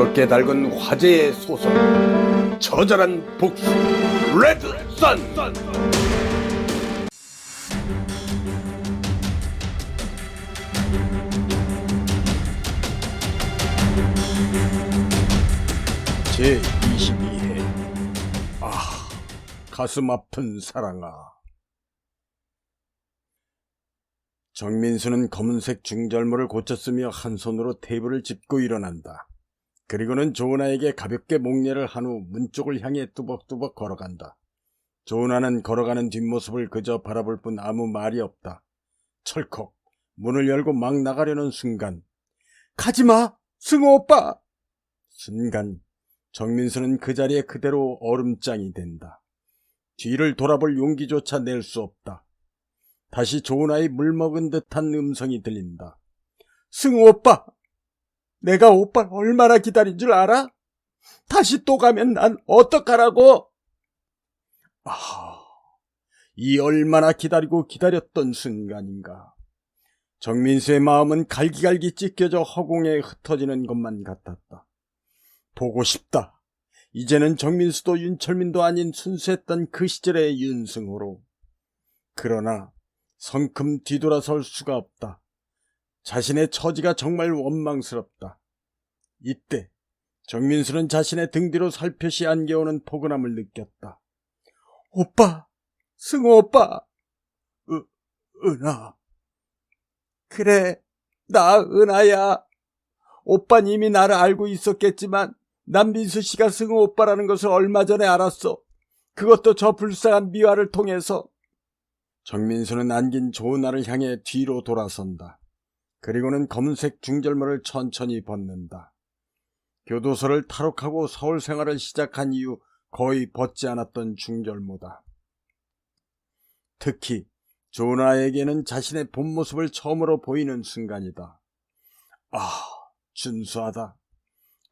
부드럽게 달군 화재의 소설, 처절한 복수, 레드선! 제22회. 가슴 아픈 사랑아. 정민수는 검은색 중절모를 고쳤으며 한 손으로 테이블을 짚고 일어난다. 그리고는 조은아에게 가볍게 목례를 한 후 문 쪽을 향해 뚜벅뚜벅 걸어간다. 조은아는 걸어가는 뒷모습을 그저 바라볼 뿐 아무 말이 없다. 철컥 문을 열고 막 나가려는 순간, 가지마! 승우 오빠! 순간 정민수는 그 자리에 그대로 얼음장이 된다. 뒤를 돌아볼 용기조차 낼 수 없다. 다시 조은아의 물먹은 듯한 음성이 들린다. 승우 오빠! 내가 오빠를 얼마나 기다린 줄 알아? 다시 또 가면 난 어떡하라고? 이 얼마나 기다리고 기다렸던 순간인가. 정민수의 마음은 갈기갈기 찢겨져 허공에 흩어지는 것만 같았다. 보고 싶다. 이제는 정민수도 윤철민도 아닌 순수했던 그 시절의 윤승호로. 그러나 성큼 뒤돌아설 수가 없다. 자신의 처지가 정말 원망스럽다. 이때 정민수는 자신의 등 뒤로 살펴시 안겨오는 포근함을 느꼈다. 오빠! 승호 오빠! 은하. 그래, 나 은하야. 오빠는 이미 나를 알고 있었겠지만 난 민수 씨가 승호 오빠라는 것을 얼마 전에 알았어. 그것도 저 불쌍한 미화를 통해서. 정민수는 안긴 조은아를 향해 뒤로 돌아선다. 그리고는 검은색 중절모를 천천히 벗는다. 교도소를 탈옥하고 서울 생활을 시작한 이후 거의 벗지 않았던 중절모다. 특히 조은아에게는 자신의 본 모습을 처음으로 보이는 순간이다. 준수하다.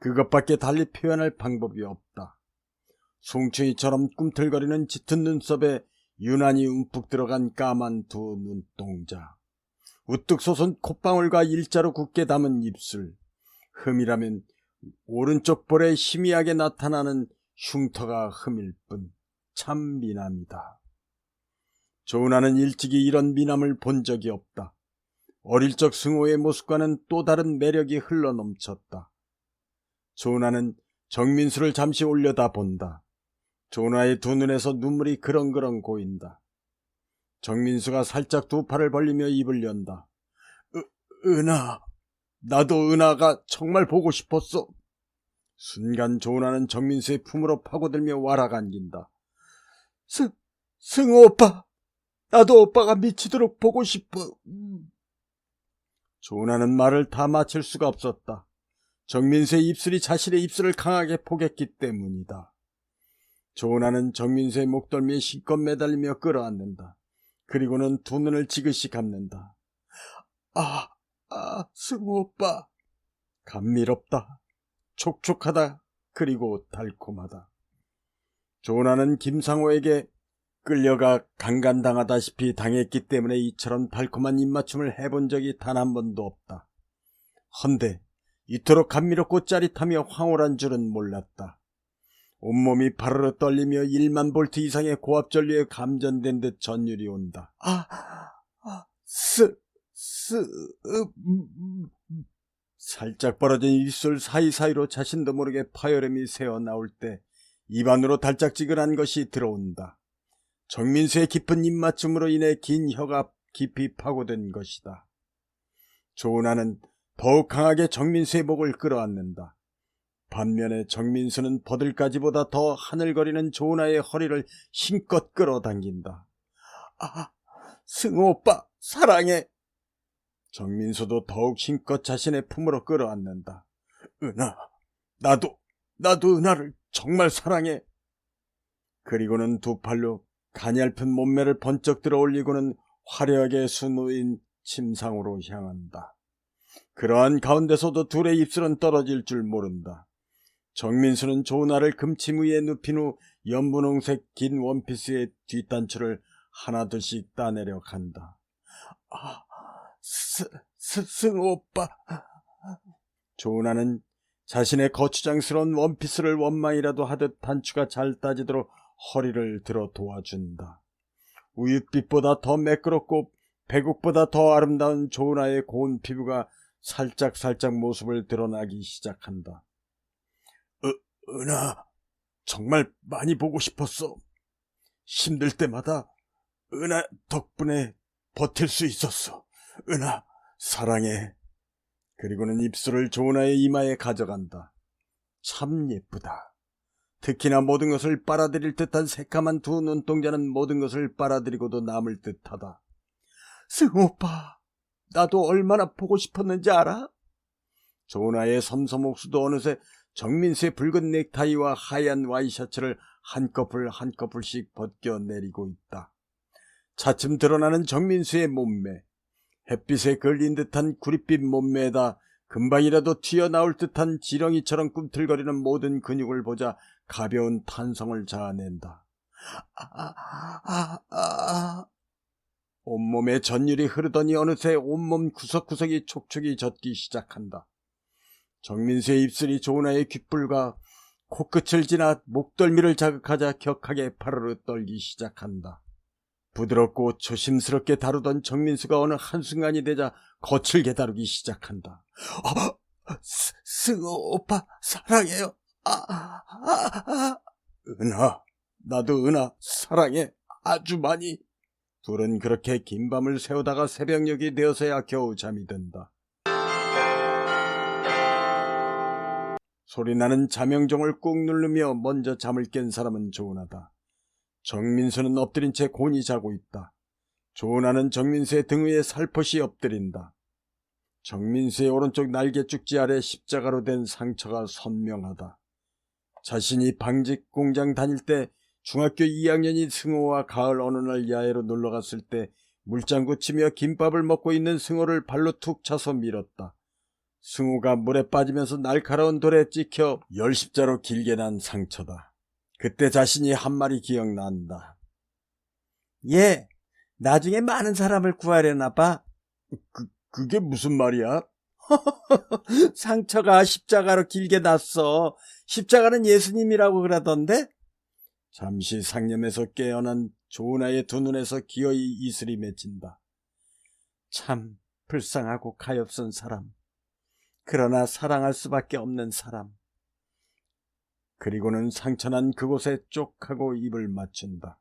그것밖에 달리 표현할 방법이 없다. 송충이처럼 꿈틀거리는 짙은 눈썹에 유난히 움푹 들어간 까만 두 눈동자, 우뚝 솟은 콧방울과 일자로 굳게 담은 입술, 흠이라면 오른쪽 볼에 희미하게 나타나는 흉터가 흠일 뿐 참 미남이다. 조은아는 일찍이 이런 미남을 본 적이 없다. 어릴 적 승호의 모습과는 또 다른 매력이 흘러넘쳤다. 조은아는 정민수를 잠시 올려다 본다. 조은아의 두 눈에서 눈물이 그렁그렁 고인다. 정민수가 살짝 두 팔을 벌리며 입을 연다. 은하, 나도 은하가 정말 보고 싶었어. 순간 조은아는 정민수의 품으로 파고들며 와락안긴다. 승우 오빠, 나도 오빠가 미치도록 보고 싶어. 조은아는 말을 다 마칠 수가 없었다. 정민수의 입술이 자신의 입술을 강하게 포겠기 때문이다. 조은아는 정민수의 목덜미에 실컷 매달리며 끌어안는다. 그리고는 두 눈을 지그시 감는다. 승우 오빠. 감미롭다. 촉촉하다. 그리고 달콤하다. 조은아는 김상호에게 끌려가 강간당하다시피 당했기 때문에 이처럼 달콤한 입맞춤을 해본 적이 단 한 번도 없다. 헌데 이토록 감미롭고 짜릿하며 황홀한 줄은 몰랐다. 온몸이 파르르 떨리며 1만 볼트 이상의 고압 전류에 감전된 듯 전율이 온다. 살짝 벌어진 입술 사이사이로 자신도 모르게 파열음이 새어나올 때 입안으로 달짝지근한 것이 들어온다. 정민수의 깊은 입맞춤으로 인해 긴 혀가 깊이 파고든 것이다. 조은아는 더욱 강하게 정민수의 목을 끌어안는다. 반면에 정민수는 버들가지보다 더 하늘거리는 조은아의 허리를 힘껏 끌어당긴다. 승우 오빠 사랑해. 정민수도 더욱 힘껏 자신의 품으로 끌어안는다. 은하, 나도 은하를 정말 사랑해. 그리고는 두 팔로 가냘픈 몸매를 번쩍 들어 올리고는 화려하게 수놓인 침상으로 향한다. 그러한 가운데서도 둘의 입술은 떨어질 줄 모른다. 정민수는 조은아를 금침 위에 눕힌 후 연분홍색 긴 원피스의 뒷단추를 하나둘씩 따내려 간다. 승우 오빠. 조은아는 자신의 거추장스러운 원피스를 원망이라도 하듯 단추가 잘 따지도록 허리를 들어 도와준다. 우윳빛보다 더 매끄럽고 백옥보다 더 아름다운 조은아의 고운 피부가 살짝살짝 모습을 드러나기 시작한다. 은하, 정말 많이 보고 싶었어. 힘들 때마다 은하 덕분에 버틸 수 있었어. 은하, 사랑해. 그리고는 입술을 조은아의 이마에 가져간다. 참 예쁘다. 특히나 모든 것을 빨아들일 듯한 새까만 두 눈동자는 모든 것을 빨아들이고도 남을 듯하다. 승우 오빠, 나도 얼마나 보고 싶었는지 알아? 조은아의 섬섬옥수도 어느새 정민수의 붉은 넥타이와 하얀 와이셔츠를 한꺼풀 한꺼풀씩 벗겨내리고 있다. 차츰 드러나는 정민수의 몸매, 햇빛에 걸린 듯한 구릿빛 몸매에다 금방이라도 튀어나올 듯한 지렁이처럼 꿈틀거리는 모든 근육을 보자 가벼운 탄성을 자아낸다. 온몸에 전율이 흐르더니 어느새 온몸 구석구석이 촉촉이 젖기 시작한다. 정민수의 입술이 조은아의 귓불과 코끝을 지나 목덜미를 자극하자 격하게 파르르 떨기 시작한다. 부드럽고 조심스럽게 다루던 정민수가 어느 한순간이 되자 거칠게 다루기 시작한다. 승우 오빠 사랑해요. 은하, 나도 은하 사랑해. 아주 많이. 둘은 그렇게 긴 밤을 새우다가 새벽녘이 되어서야 겨우 잠이 든다. 소리나는 자명종을 꾹 누르며 먼저 잠을 깬 사람은 조은하다. 정민수는 엎드린 채 곤히 자고 있다. 조은하는 정민수의 등 위에 살포시 엎드린다. 정민수의 오른쪽 날개 쭉지 아래 십자가로 된 상처가 선명하다. 자신이 방직 공장 다닐 때 중학교 2학년인 승호와 가을 어느 날 야외로 놀러갔을 때 물장구 치며 김밥을 먹고 있는 승호를 발로 툭 차서 밀었다. 승호가 물에 빠지면서 날카로운 돌에 찍혀 열십자로 길게 난 상처다. 그때 자신이 한 말이 기억난다. 얘, 나중에 많은 사람을 구하려나 봐. 그게 무슨 말이야? 상처가 십자가로 길게 났어. 십자가는 예수님이라고 그러던데? 잠시 상념에서 깨어난 조은아의 두 눈에서 기어이 이슬이 맺힌다. 참 불쌍하고 가엾은 사람. 그러나 사랑할 수밖에 없는 사람. 그리고는 상처난 그곳에 쪽하고 입을 맞춘다.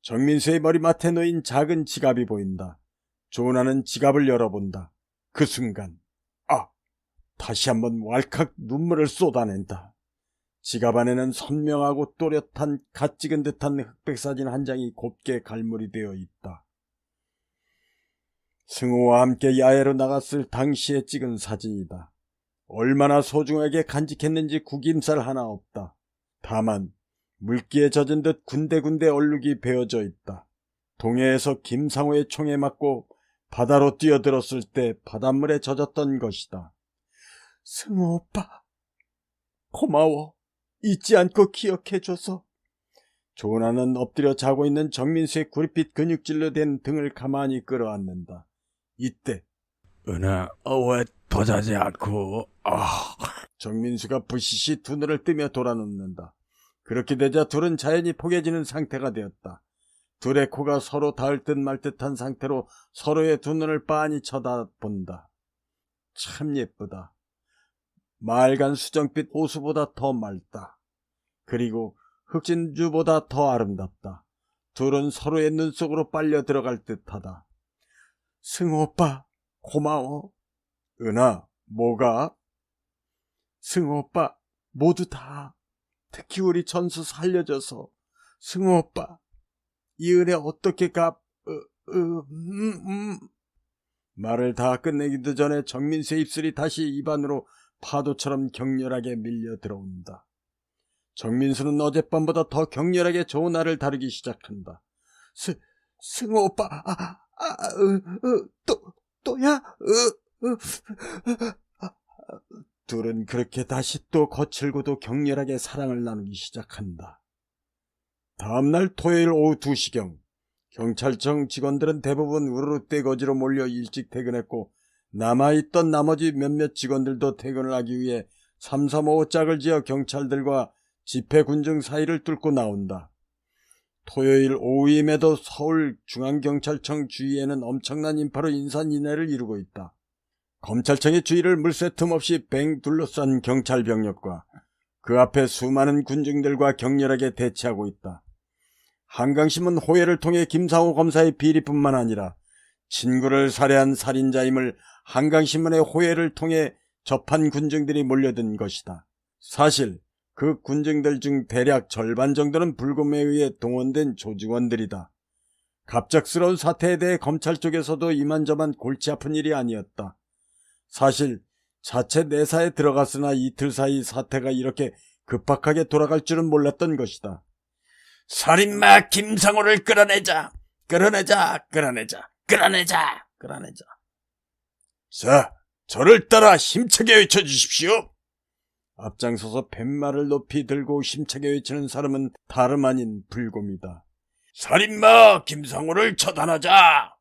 정민수의 머리맡에 놓인 작은 지갑이 보인다. 조은아는 지갑을 열어본다. 그 순간 다시 한번 왈칵 눈물을 쏟아낸다. 지갑 안에는 선명하고 또렷한 갓 찍은 듯한 흑백사진 한 장이 곱게 갈무리 되어 있다. 승우와 함께 야외로 나갔을 당시에 찍은 사진이다. 얼마나 소중하게 간직했는지 구김살 하나 없다. 다만 물기에 젖은 듯 군데군데 얼룩이 베어져 있다. 동해에서 김상호의 총에 맞고 바다로 뛰어들었을 때 바닷물에 젖었던 것이다. 승우 오빠, 고마워. 잊지 않고 기억해줘서. 조은아는 엎드려 자고 있는 정민수의 구릿빛 근육질로 된 등을 가만히 끌어안는다. 이때 은하, 왜 더 자지 않고? 정민수가 부시시 두 눈을 뜨며 돌아눕는다. 그렇게 되자 둘은 자연히 포개지는 상태가 되었다. 둘의 코가 서로 닿을 듯 말 듯한 상태로 서로의 두 눈을 빤히 쳐다본다. 참 예쁘다. 맑은 수정빛 호수보다 더 맑다. 그리고 흑진주보다 더 아름답다. 둘은 서로의 눈 속으로 빨려 들어갈 듯하다. 승우 오빠, 고마워. 은하, 뭐가? 승우 오빠, 모두 다. 특히 우리 전수 살려줘서. 승우 오빠, 이 은혜 어떻게 말을 다 끝내기도 전에 정민수의 입술이 다시 입안으로 파도처럼 격렬하게 밀려 들어온다. 정민수는 어젯밤보다 더 격렬하게 조은아를 다루기 시작한다. 승우 오빠, 또야? 둘은 그렇게 다시 또 거칠고도 격렬하게 사랑을 나누기 시작한다. 다음날 토요일 오후 2시경 경찰청 직원들은 대부분 우르르 떼거지로 몰려 일찍 퇴근했고 남아있던 나머지 몇몇 직원들도 퇴근을 하기 위해 335 짝을 지어 경찰들과 집회군중 사이를 뚫고 나온다. 토요일 오후임에도 서울중앙경찰청 주위에는 엄청난 인파로 인산인해를 이루고 있다. 검찰청의 주위를 물새 틈 없이 뱅 둘러싼 경찰 병력과 그 앞에 수많은 군중들과 격렬하게 대치하고 있다. 한강신문 호해를 통해 김상호 검사의 비리뿐만 아니라 친구를 살해한 살인자임을 한강신문의 호해를 통해 접한 군중들이 몰려든 것이다. 사실 그 군중들 중 대략 절반 정도는 불금에 의해 동원된 조직원들이다. 갑작스러운 사태에 대해 검찰 쪽에서도 이만저만 골치 아픈 일이 아니었다. 사실 자체 내사에 들어갔으나 이틀 사이 사태가 이렇게 급박하게 돌아갈 줄은 몰랐던 것이다. 살인마 김상호를 끌어내자. 자, 저를 따라 힘차게 외쳐주십시오. 앞장서서 팻말을 높이 들고 힘차게 외치는 사람은 다름 아닌 불곰이다. 살인마 김상호를 처단하자.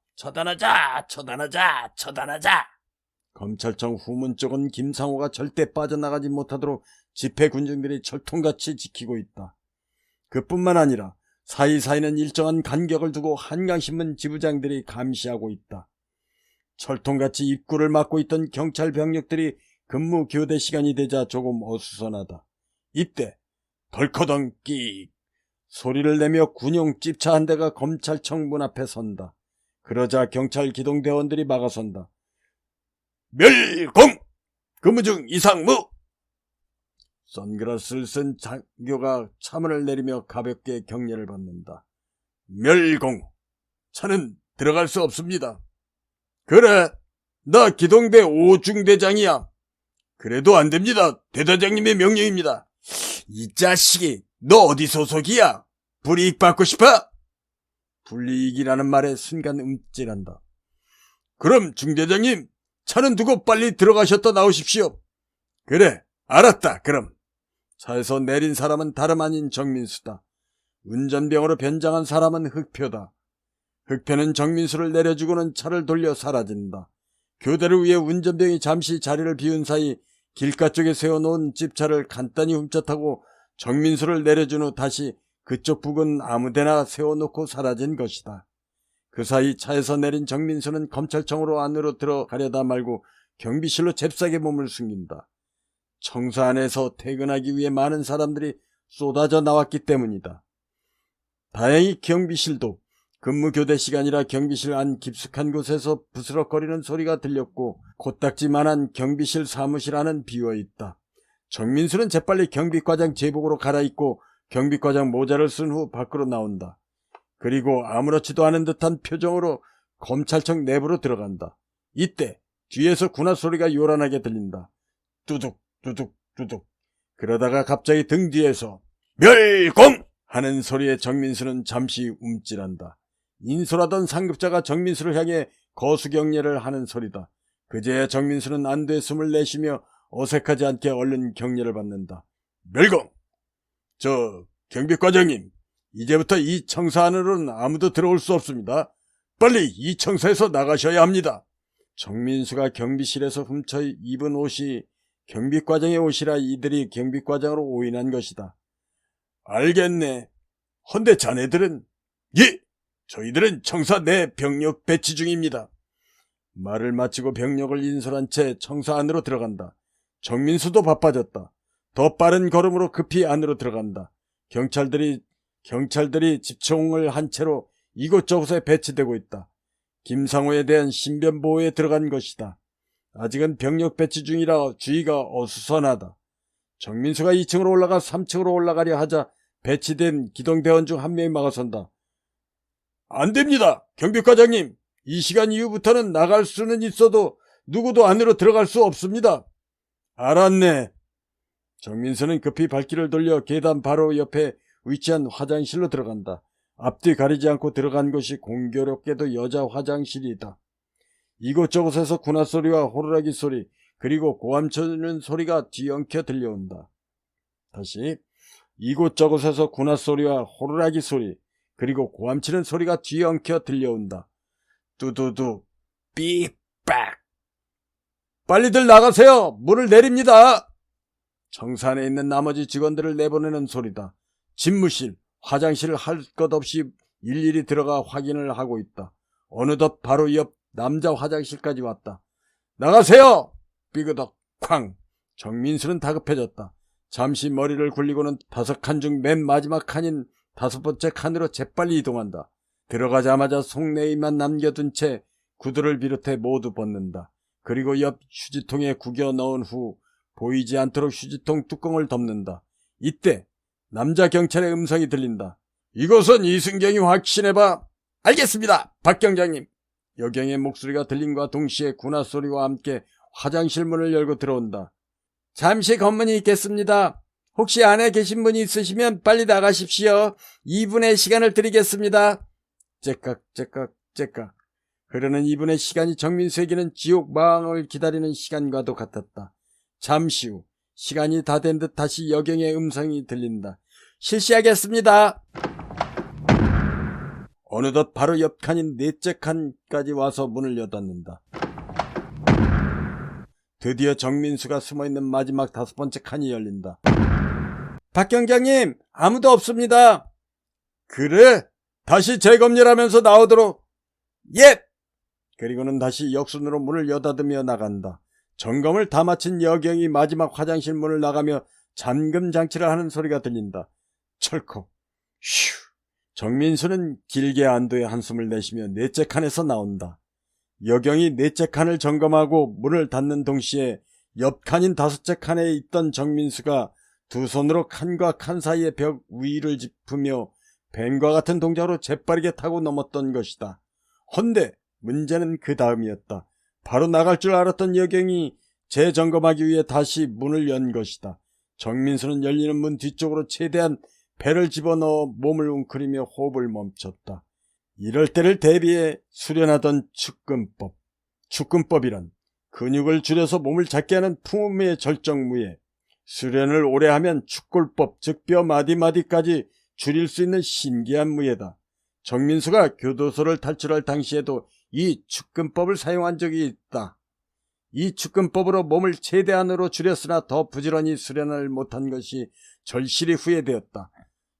검찰청 후문 쪽은 김상호가 절대 빠져나가지 못하도록 집회 군중들이 철통같이 지키고 있다. 그뿐만 아니라 사이사이는 일정한 간격을 두고 한강신문 지부장들이 감시하고 있다. 철통같이 입구를 막고 있던 경찰 병력들이 근무 교대 시간이 되자 조금 어수선하다. 이때 덜커덩 끽 소리를 내며 군용 찝차 한 대가 검찰청 문 앞에 선다. 그러자 경찰 기동대원들이 막아선다. 멸공! 근무 중 이상무! 선글라스를 쓴 장교가 차문을 내리며 가볍게 경례를 받는다. 멸공! 차는 들어갈 수 없습니다. 그래, 나 기동대 5중대장이야. 그래도 안 됩니다. 대대장님의 명령입니다. 이 자식이, 너 어디 소속이야? 불이익 받고 싶어? 불이익이라는 말에 순간 움찔한다. 그럼 중대장님, 차는 두고 빨리 들어가셨다 나오십시오. 그래, 알았다, 그럼. 차에서 내린 사람은 다름 아닌 정민수다. 운전병으로 변장한 사람은 흑표다. 흑표는 정민수를 내려주고는 차를 돌려 사라진다. 교대를 위해 운전병이 잠시 자리를 비운 사이 길가 쪽에 세워놓은 집차를 간단히 훔쳐타고 정민수를 내려준 후 다시 그쪽 부근 아무데나 세워놓고 사라진 것이다. 그 사이 차에서 내린 정민수는 검찰청으로 안으로 들어가려다 말고 경비실로 잽싸게 몸을 숨긴다. 청사 안에서 퇴근하기 위해 많은 사람들이 쏟아져 나왔기 때문이다. 다행히 경비실도 근무 교대 시간이라 경비실 안 깊숙한 곳에서 부스럭거리는 소리가 들렸고 코딱지만한 경비실 사무실 안은 비어있다. 정민수는 재빨리 경비과장 제복으로 갈아입고 경비과장 모자를 쓴 후 밖으로 나온다. 그리고 아무렇지도 않은 듯한 표정으로 검찰청 내부로 들어간다. 이때 뒤에서 군화 소리가 요란하게 들린다. 뚜둑 뚜둑 뚜둑. 그러다가 갑자기 등 뒤에서 멸공! 하는 소리에 정민수는 잠시 움찔한다. 인솔하던 상급자가 정민수를 향해 거수경례를 하는 소리다. 그제야 정민수는 안도의 숨을 내쉬며 어색하지 않게 얼른 경례를 받는다. 멸공! 저 경비과장님, 이제부터 이 청사 안으로는 아무도 들어올 수 없습니다. 빨리 이 청사에서 나가셔야 합니다. 정민수가 경비실에서 훔쳐 입은 옷이 경비과장의 옷이라 이들이 경비과장으로 오인한 것이다. 알겠네. 헌데 자네들은? 예! 저희들은 청사 내 병력 배치 중입니다. 말을 마치고 병력을 인솔한 채 청사 안으로 들어간다. 정민수도 바빠졌다. 더 빠른 걸음으로 급히 안으로 들어간다. 경찰들이 집총을 한 채로 이곳저곳에 배치되고 있다. 김상호에 대한 신변 보호에 들어간 것이다. 아직은 병력 배치 중이라 주의가 어수선하다. 정민수가 2층으로 올라가 3층으로 올라가려 하자 배치된 기동대원 중 한 명이 막아선다. 안 됩니다. 경비과장님, 이 시간 이후부터는 나갈 수는 있어도 누구도 안으로 들어갈 수 없습니다. 알았네. 정민수는 급히 발길을 돌려 계단 바로 옆에 위치한 화장실로 들어간다. 앞뒤 가리지 않고 들어간 곳이 공교롭게도 여자 화장실이다. 이곳저곳에서 군화 소리와 호루라기 소리, 그리고 고함 치는 소리가 뒤엉켜 들려온다. 다시, 이곳저곳에서 군화 소리와 호루라기 소리, 그리고 고함 치는 소리가 뒤엉켜 들려온다. 뚜두두, 삐빡. 빨리들 나가세요. 문을 내립니다. 정산에 있는 나머지 직원들을 내보내는 소리다. 집무실, 화장실을 할 것 없이 일일이 들어가 확인을 하고 있다. 어느덧 바로 옆 남자 화장실까지 왔다. 나가세요! 삐그덕 쾅! 정민수는 다급해졌다. 잠시 머리를 굴리고는 5칸 중 맨 마지막 칸인 5번째 칸으로 재빨리 이동한다. 들어가자마자 속내의만 남겨둔 채 구두를 비롯해 모두 벗는다. 그리고 옆 휴지통에 구겨 넣은 후 보이지 않도록 휴지통 뚜껑을 덮는다. 이때 남자 경찰의 음성이 들린다. 이것은 이승경이 확신해봐. 알겠습니다, 박 경장님. 여경의 목소리가 들림과 동시에 군화 소리와 함께 화장실 문을 열고 들어온다. 잠시 검문이 있겠습니다. 혹시 안에 계신 분이 있으시면 빨리 나가십시오. 2분의 시간을 드리겠습니다. 째깍 째깍 째깍. 흐르는 2분의 시간이 정민수에게는 지옥 망을 기다리는 시간과도 같았다. 잠시 후 시간이 다 된 듯 다시 여경의 음성이 들린다. 실시하겠습니다. 어느덧 바로 옆 칸인 넷째 칸까지 와서 문을 여닫는다. 드디어 정민수가 숨어있는 마지막 5번째 칸이 열린다. 박 경장님, 아무도 없습니다. 그래? 다시 재검열하면서 나오도록. 예! 그리고는 다시 역순으로 문을 여닫으며 나간다. 점검을 다 마친 여경이 마지막 화장실 문을 나가며 잠금 장치를 하는 소리가 들린다. 철컥. 휴. 정민수는 길게 안도의 한숨을 내쉬며 넷째 칸에서 나온다. 여경이 넷째 칸을 점검하고 문을 닫는 동시에 옆 칸인 5째 칸에 있던 정민수가 두 손으로 칸과 칸 사이의 벽 위를 짚으며 뱀과 같은 동작으로 재빠르게 타고 넘었던 것이다. 헌데 문제는 그 다음이었다. 바로 나갈 줄 알았던 여경이 재점검하기 위해 다시 문을 연 것이다. 정민수는 열리는 문 뒤쪽으로 최대한 배를 집어넣어 몸을 웅크리며 호흡을 멈췄다. 이럴 때를 대비해 수련하던 축근법. 축근법이란 근육을 줄여서 몸을 작게 하는 품의 절정무예. 수련을 오래 하면 축골법, 즉 뼈 마디마디까지 줄일 수 있는 신기한 무예다. 정민수가 교도소를 탈출할 당시에도 이 축근법을 사용한 적이 있다. 이 축근법으로 몸을 최대한으로 줄였으나 더 부지런히 수련을 못한 것이 절실히 후회되었다.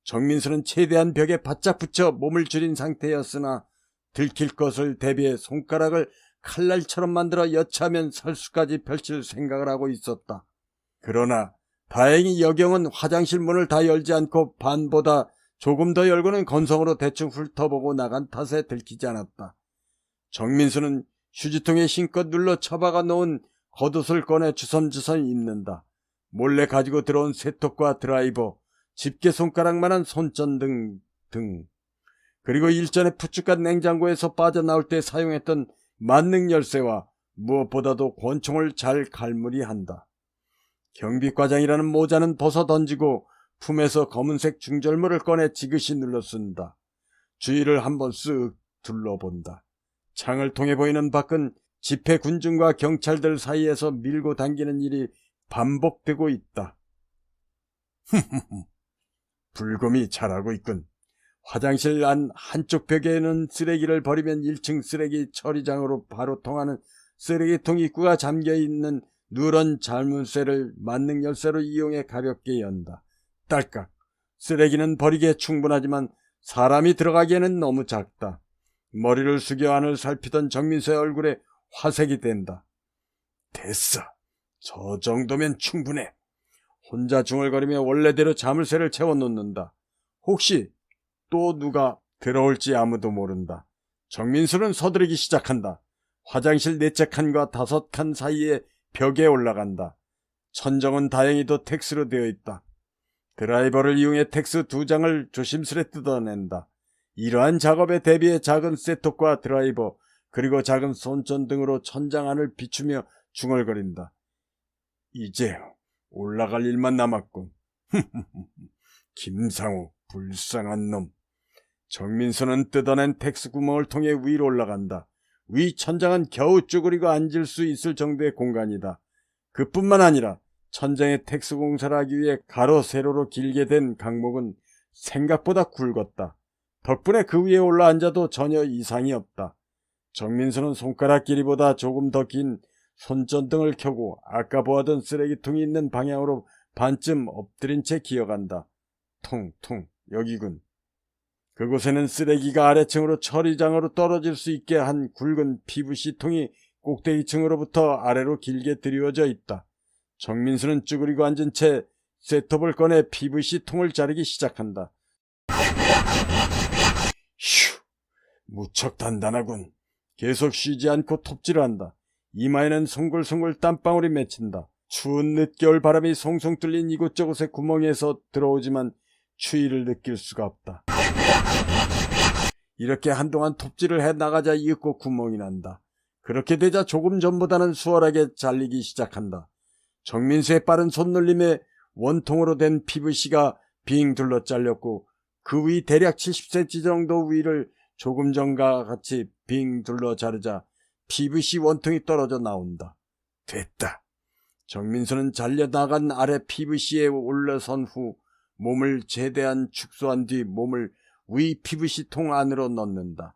정민수는 최대한 벽에 바짝 붙여 몸을 줄인 상태였으나 들킬 것을 대비해 손가락을 칼날처럼 만들어 여차하면 설수까지 펼칠 생각을 하고 있었다. 그러나 다행히 여경은 화장실 문을 다 열지 않고 반보다 조금 더 열고는 건성으로 대충 훑어보고 나간 탓에 들키지 않았다. 정민수는 휴지통에 힘껏 눌러 처박아 놓은 겉옷을 꺼내 주섬주섬 입는다. 몰래 가지고 들어온 세톱과 드라이버, 집게 손가락만한 손전등 등, 그리고 일전에 푸쭉한 냉장고에서 빠져나올 때 사용했던 만능 열쇠와 무엇보다도 권총을 잘 갈무리한다. 경비과장이라는 모자는 벗어 던지고 품에서 검은색 중절모를 꺼내 지그시 눌러 쓴다. 주위를 한번 쓱 둘러본다. 창을 통해 보이는 밖은 집회 군중과 경찰들 사이에서 밀고 당기는 일이 반복되고 있다. 불곰이 잘하고 있군. 화장실 안 한쪽 벽에는 쓰레기를 버리면 1층 쓰레기 처리장으로 바로 통하는 쓰레기통 입구가 잠겨있는 누런 자물쇠를 만능 열쇠로 이용해 가볍게 연다. 딸깍. 쓰레기는 버리기에 충분하지만 사람이 들어가기에는 너무 작다. 머리를 숙여 안을 살피던 정민수의 얼굴에 화색이 된다. 됐어. 저 정도면 충분해. 혼자 중얼거리며 원래대로 자물쇠를 채워놓는다. 혹시 또 누가 들어올지 아무도 모른다. 정민수는 서두르기 시작한다. 화장실 4째 칸과 5칸 사이에 벽에 올라간다. 천정은 다행히도 텍스로 되어 있다. 드라이버를 이용해 텍스 2장을 조심스레 뜯어낸다. 이러한 작업에 대비해 작은 셋톱과 드라이버 그리고 작은 손전등으로 천장 안을 비추며 중얼거린다. 이제 올라갈 일만 남았군. 김상우 불쌍한 놈. 정민수는 뜯어낸 텍스 구멍을 통해 위로 올라간다. 위 천장은 겨우 쭈그리고 앉을 수 있을 정도의 공간이다. 그뿐만 아니라 천장에 텍스 공사를 하기 위해 가로 세로로 길게 된 강목은 생각보다 굵었다. 덕분에 그 위에 올라앉아도 전혀 이상이 없다. 정민수는 손가락 길이보다 조금 더 긴 손전등을 켜고 아까 보았던 쓰레기통이 있는 방향으로 반쯤 엎드린 채 기어간다. 퉁퉁, 여기군. 그곳에는 쓰레기가 아래층으로 처리장으로 떨어질 수 있게 한 굵은 PVC통이 꼭대기층으로부터 아래로 길게 드리워져 있다. 정민수는 쭈그리고 앉은 채 셋톱을 꺼내 PVC통을 자르기 시작한다. 휴, 무척 단단하군. 계속 쉬지 않고 톱질한다. 이마에는 송글송글 땀방울이 맺힌다. 추운 늦겨울 바람이 송송 뚫린 이곳저곳의 구멍에서 들어오지만 추위를 느낄 수가 없다. 이렇게 한동안 톱질을 해나가자 이윽고 구멍이 난다. 그렇게 되자 조금 전보다는 수월하게 잘리기 시작한다. 정민수의 빠른 손놀림에 원통으로 된 PVC가 빙 둘러 잘렸고 그 위 대략 70cm 정도 위를 조금 전과 같이 빙 둘러 자르자 PVC 원통이 떨어져 나온다. 됐다. 정민수는 잘려나간 아래 PVC에 올라선 후 몸을 최대한 축소한 뒤 몸을 위 PVC통 안으로 넣는다.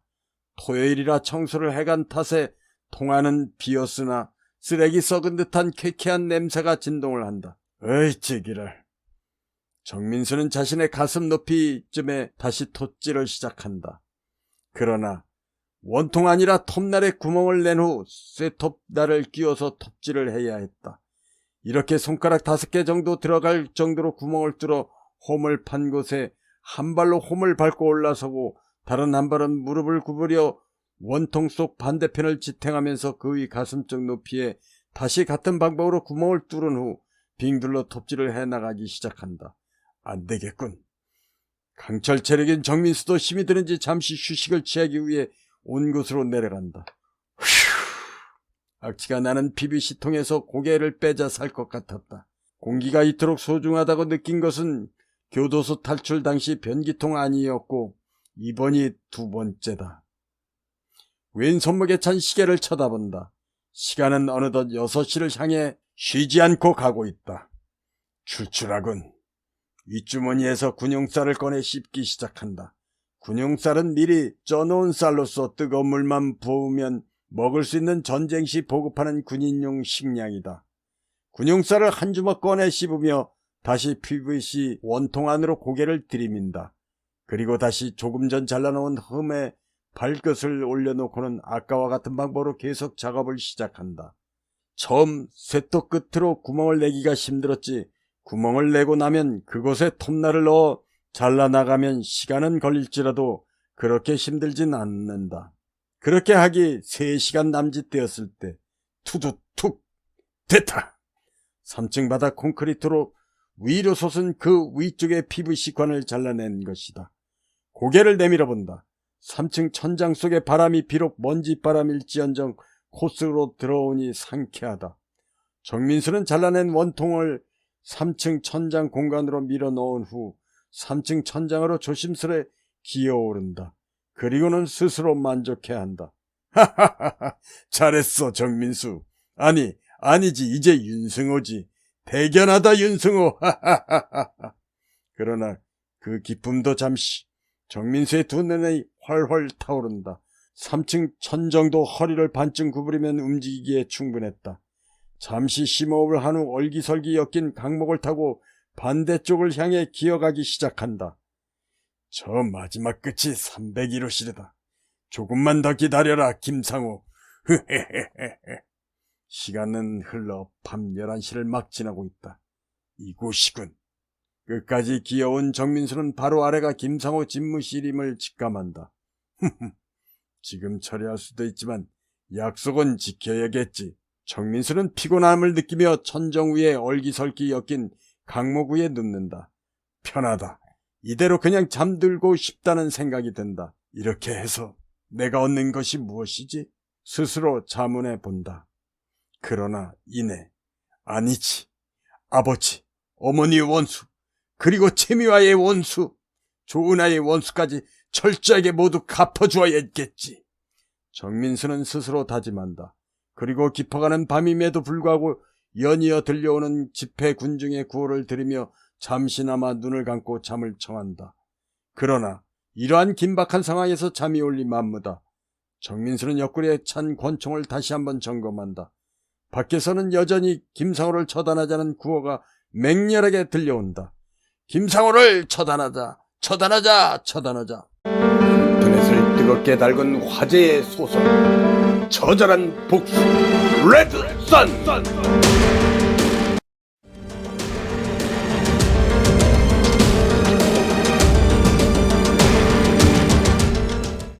토요일이라 청소를 해간 탓에 통 안은 비었으나 쓰레기 썩은 듯한 쾌쾌한 냄새가 진동을 한다. 어이 제기를. 정민수는 자신의 가슴 높이쯤에 다시 톱질을 시작한다. 그러나 원통 아니라 톱날에 구멍을 낸 후 쇠톱날을 끼워서 톱질을 해야 했다. 이렇게 손가락 5개 정도 들어갈 정도로 구멍을 뚫어 홈을 판 곳에 한 발로 홈을 밟고 올라서고 다른 한 발은 무릎을 구부려 원통 속 반대편을 지탱하면서 그 위 가슴쪽 높이에 다시 같은 방법으로 구멍을 뚫은 후 빙둘러 톱질을 해나가기 시작한다. 안 되겠군. 강철 체력인 정민수도 힘이 드는지 잠시 휴식을 취하기 위해 온 곳으로 내려간다. 휴, 악취가 나는 PVC통에서 고개를 빼자 살 것 같았다. 공기가 이토록 소중하다고 느낀 것은 교도소 탈출 당시 변기통 아니었고 이번이 2번째다. 왼손목에 찬 시계를 쳐다본다. 시간은 어느덧 6시를 향해 쉬지 않고 가고 있다. 출출하군. 윗주머니에서 군용쌀을 꺼내 씹기 시작한다. 군용쌀은 미리 쪄놓은 쌀로서 뜨거운 물만 부으면 먹을 수 있는 전쟁 시 보급하는 군인용 식량이다. 군용쌀을 한 주먹 꺼내 씹으며 다시 PVC 원통 안으로 고개를 들이민다. 그리고 다시 조금 전 잘라놓은 흠에 발끝을 올려놓고는 아까와 같은 방법으로 계속 작업을 시작한다. 처음 쇠톱 끝으로 구멍을 내기가 힘들었지 구멍을 내고 나면 그곳에 톱날을 넣어 잘라나가면 시간은 걸릴지라도 그렇게 힘들진 않는다. 그렇게 하기 3시간 남짓 되었을 때 투두툭 됐다. 3층 바닥 콘크리트로 위로 솟은 그 위쪽의 PVC관을 잘라낸 것이다. 고개를 내밀어 본다. 3층 천장 속의 바람이 비록 먼지바람일지언정 코스로 들어오니 상쾌하다. 정민수는 잘라낸 원통을 3층 천장 공간으로 밀어넣은 후 3층 천장으로 조심스레 기어오른다. 그리고는 스스로 만족해한다. 하하하하, 잘했어 정민수. 아니지 이제 윤승호지. 대견하다 윤승호. 하하하하. 그러나 그 기쁨도 잠시. 정민수의 두 눈이 활활 타오른다. 3층 천정도 허리를 반쯤 구부리면 움직이기에 충분했다. 잠시 심호흡을 한 후 얼기설기 엮인 강목을 타고 반대쪽을 향해 기어가기 시작한다. 저 마지막 끝이 301호실이다. 조금만 더 기다려라 김상우. 시간은 흘러 밤 11시를 막 지나고 있다. 이곳이군. 끝까지 기어온 정민수는 바로 아래가 김상우 집무실임을 직감한다. 지금 처리할 수도 있지만 약속은 지켜야겠지. 정민수는 피곤함을 느끼며 천정 위에 얼기설기 엮인 강목 위에 눕는다. 편하다. 이대로 그냥 잠들고 싶다는 생각이 든다. 이렇게 해서 내가 얻는 것이 무엇이지? 스스로 자문해 본다. 그러나 이내 아니지. 아버지, 어머니의 원수, 그리고 채미와의 원수, 조은아의 원수까지 철저하게 모두 갚아주어야겠지. 정민수는 스스로 다짐한다. 그리고 깊어가는 밤임에도 불구하고 연이어 들려오는 집회 군중의 구호를 들으며 잠시나마 눈을 감고 잠을 청한다. 그러나 이러한 긴박한 상황에서 잠이 올리 만무다. 정민수는 옆구리에 찬 권총을 다시 한번 점검한다. 밖에서는 여전히 김상호를 처단하자는 구호가 맹렬하게 들려온다. 김상호를 처단하자, 처단하자, 처단하자. 인터넷을 뜨겁게 달군 화제의 소설 처절한 복수 레드 선.